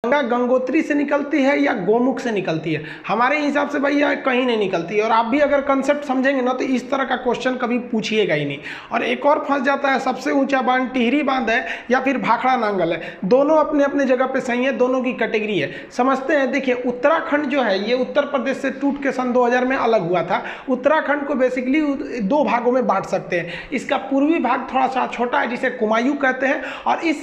गंगा गंगोत्री से निकलती है या गोमुख से निकलती है? हमारे हिसाब से भैया कहीं नहीं निकलती है। और आप भी अगर कंसेप्ट समझेंगे ना तो इस तरह का क्वेश्चन कभी पूछिएगा ही नहीं। और एक और फंस जाता है, सबसे ऊंचा बांध टिहरी बांध है या फिर भाखड़ा नांगल है। दोनों अपने अपने जगह पे सही है, दोनों की कैटेगरी है। समझते हैं, देखिए उत्तराखंड जो है ये उत्तर प्रदेश से टूट के सन 2000 में अलग हुआ था। उत्तराखंड को बेसिकली दो भागों में बांट सकते हैं। इसका पूर्वी भाग थोड़ा सा छोटा है जिसे कुमायूं कहते हैं, और इस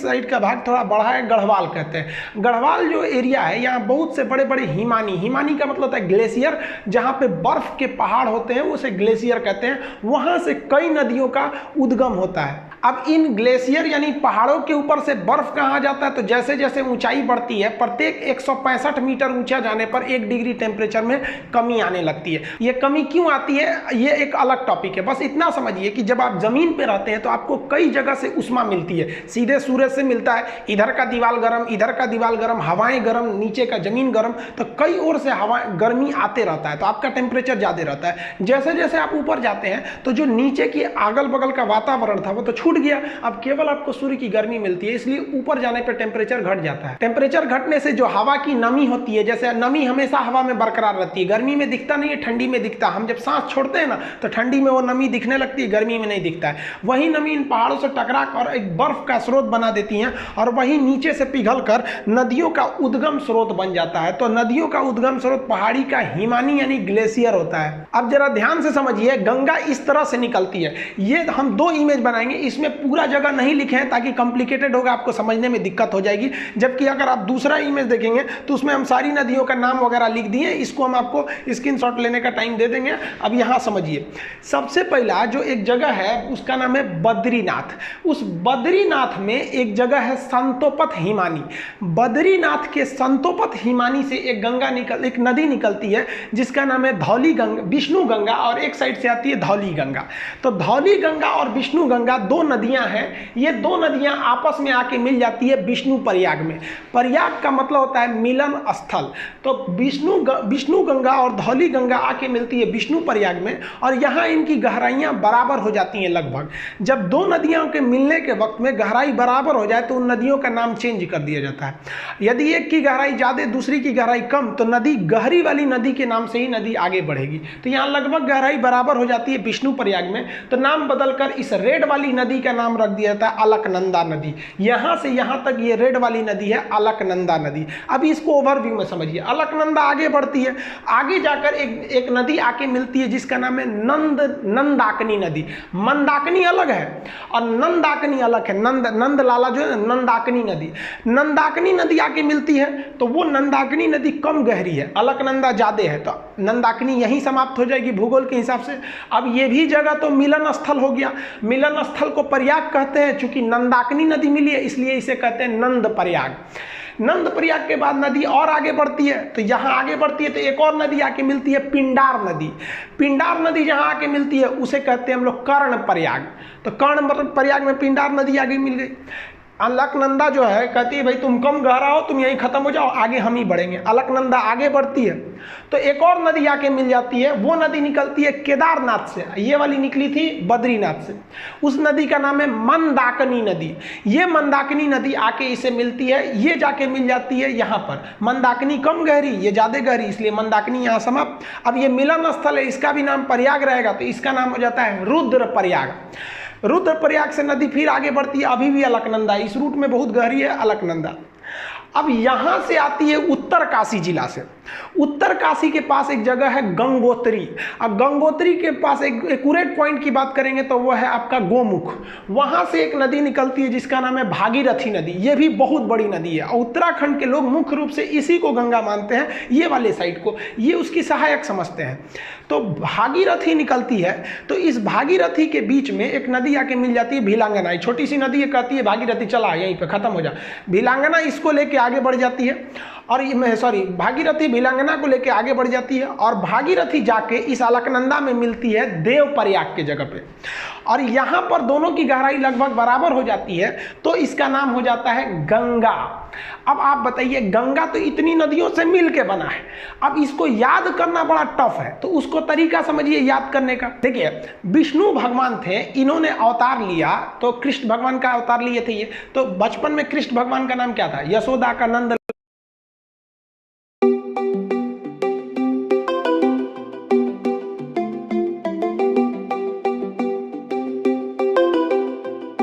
साइड का भाग थोड़ा बड़ा है, गढ़वाल कहते हैं। गढ़वाल जो एरिया है यहाँ बहुत से बड़े बड़े हिमानी का मतलब होता है ग्लेशियर, जहाँ पे बर्फ के पहाड़ होते हैं उसे ग्लेशियर कहते हैं। वहाँ से कई नदियों का उद्गम होता है। अब इन ग्लेशियर यानी पहाड़ों के ऊपर से बर्फ कहाँ जाता है, तो जैसे जैसे ऊंचाई बढ़ती है प्रत्येक 165 मीटर ऊंचा जाने पर 1 डिग्री टेम्परेचर में कमी आने लगती है। ये कमी क्यों आती है ये एक अलग टॉपिक है। बस इतना समझिए कि जब आप जमीन पे रहते हैं तो आपको कई जगह से उष्मा मिलती है। सीधे सूरज से मिलता है, इधर का दीवाल गर्म, इधर का दीवाल गर्म, हवाएं गर्म, नीचे का जमीन गर्म, तो कई ओर से हवा गर्मी आते रहता है, तो आपका टेम्परेचर ज़्यादा रहता है। जैसे जैसे आप ऊपर जाते हैं तो जो नीचे की अगल बगल का वातावरण था वो तो छूट गया, अब केवल आपको सूर्य की गर्मी मिलती है, इसलिए ऊपर जाने पर टेम्परेचर घट जाता है। टेम्परेचर घटने से जो हवा की नमी होती है, जैसे नमी हमेशा हवा में बरकरार रहती है, गर्मी में दिखता नहीं है, ठंडी में दिखता। हम जब सांस छोड़ते हैं ना तो ठंडी में वो नमी दिखने लगती है, गर्मी में नहीं दिखता है। वही नमी इन पहाड़ों से टकरा कर एक बर्फ का स्रोत बना देती हैं, और वही नीचे से पिघल कर नदियों का उद्गम स्रोत बन जाता है। तो नदियों का उद्गम स्रोत पहाड़ी का हिमानी यानी ग्लेशियर होता है। अब जरा ध्यान से समझिए, गंगा इस तरह से निकलती है। ये हम 2 इमेज बनाएंगे, इसमें पूरा जगह नहीं लिखे हैं ताकि कॉम्प्लिकेटेड होगा, आपको समझने में दिक्कत हो जाएगी। जबकि अगर आप दूसरा इमेज देखेंगे तो उसमें हम सारी नदियों का नाम वगैरह लिख दिए, इसको हम आपको स्क्रीनशॉट लेने का टाइम दे देंगे। अब यहाँ समझिए, सबसे पहला जो एक जगह है उसका नाम है बद्रीनाथ। उस बद्रीनाथ में एक जगह है संतोपत हिमानी। बद्रीनाथ के संतोपत हिमानी से एक नदी निकलती है जिसका नाम है धौली गंगा, विष्णु गंगा, और एक साइड से आती है धौली गंगा। तो धौली गंगा और विष्णु गंगा 2 नदियां हैं। ये 2 नदियां आपस में आके मिल जाती है विष्णु प्रयाग में। प्रयाग का मतलब होता है मिलन स्थल। तो विष्णु गंगा और धौली गंगा आके मिलती है विष्णु प्रयाग में, और यहाँ इनकी गहराइयाँ बराबर हो जाती हैं लगभग। जब 2 नदियों के मिलने के वक्त में गहराई बराबर हो जाए तो उन नदियों का नाम चेंज कर दिया जाता है। यदि एक की गहराई ज़्यादा दूसरी की गहराई कम तो नदी गहरी वाली नदी के नाम से ही नदी आगे बढ़ेगी। तो यहाँ लगभग गहराई बराबर हो जाती है विष्णु प्रयाग में, तो नाम बदलकर इस रेड वाली नदी का नाम रख दिया जाता है अलकनंदा नदी। यहाँ से यहाँ तक ये रेड वाली नदी है अलकनंदा नदी। अब इसको ओवरव्यू में समझिए। अलकनंदा आगे बढ़ती है, आगे जाकर एक नदी आके मिलती है जिसका नाम है नंदाकिनी नदी। मंदाकिनी अलग है और नंदाकिनी अलग है। नंद लाला जो है नंदाकिनी नदी, नंदाकिनी नदी आके मिलती है, तो वो नंदाकिनी नदी कम गहरी है, अलकनंदा ज़्यादा है, तो नंदाकिनी यहीं समाप्त हो जाएगी भूगोल के हिसाब से। अब ये भी जगह तो मिलन स्थल हो गया। मिलन स्थल को प्रयाग कहते हैं, चूंकि नंदाकिनी नदी मिली है इसलिए इसे कहते हैं नंद प्रयाग। नंद प्रयाग के बाद नदी और आगे बढ़ती है, तो यहाँ आगे बढ़ती है तो एक और नदी आके मिलती है पिंडार नदी। पिंडार नदी जहाँ आके मिलती है उसे कहते हैं हम लोग कर्ण प्रयाग। तो कर्ण प्रयाग में पिंडार नदी आगे मिल गई। अलकनंदा जो है कहती है भाई तुम कम गहरा हो, तुम यहीं खत्म हो जाओ, आगे हम ही बढ़ेंगे। अलकनंदा आगे बढ़ती है तो एक और नदी आके मिल जाती है, वो नदी निकलती है केदारनाथ से। ये वाली निकली थी बद्रीनाथ से। उस नदी का नाम है मंदाकिनी नदी। ये मंदाकिनी नदी आके इसे मिलती है, ये जाके मिल जाती है यहाँ पर। मंदाकिनी कम गहरी, ये ज़्यादा गहरी, इसलिए मंदाकिनी यहाँ समाप्त। अब ये मिलन स्थल है, इसका भी नाम प्रयाग रहेगा, तो इसका नाम हो जाता है रुद्र प्रयाग। रुद्रप्रयाग से नदी फिर आगे बढ़ती है, अभी भी अलकनंदा, इस रूट में बहुत गहरी है अलकनंदा। अब यहाँ से आती है उत्तरकाशी जिला से। उत्तरकाशी के पास एक जगह है गंगोत्री। अब गंगोत्री के पास एक एक्यूरेट पॉइंट की बात करेंगे तो वो है आपका गोमुख। वहाँ से एक नदी निकलती है जिसका नाम है भागीरथी नदी। ये भी बहुत बड़ी नदी है और उत्तराखंड के लोग मुख्य रूप से इसी को गंगा मानते हैं, ये वाले साइड को, ये उसकी सहायक समझते हैं। तो भागीरथी निकलती है, तो इस भागीरथी के बीच में एक नदी आके मिल जाती है भिलांगना। छोटी सी नदी है, कहती है भागीरथी चला यहीं पे खत्म हो जा। भिलांगना इसको लेके आगे बढ़ जाती है और भागीरथी भिलंगना को लेकर आगे बढ़ जाती है और भागीरथी जाके इस अलकनंदा में मिलती है देव प्रयाग के जगह पे, और यहाँ पर दोनों की गहराई लगभग बराबर हो जाती है, तो इसका नाम हो जाता है गंगा। अब आप बताइए, गंगा तो इतनी नदियों से मिल के बना है, अब इसको याद करना बड़ा टफ है, तो उसको तरीका समझिए याद करने का। देखिए, विष्णु भगवान थे, इन्होंने अवतार लिया, तो कृष्ण भगवान का अवतार लिए थे ये, तो बचपन में कृष्ण भगवान का नाम क्या था? यशोदा का नंद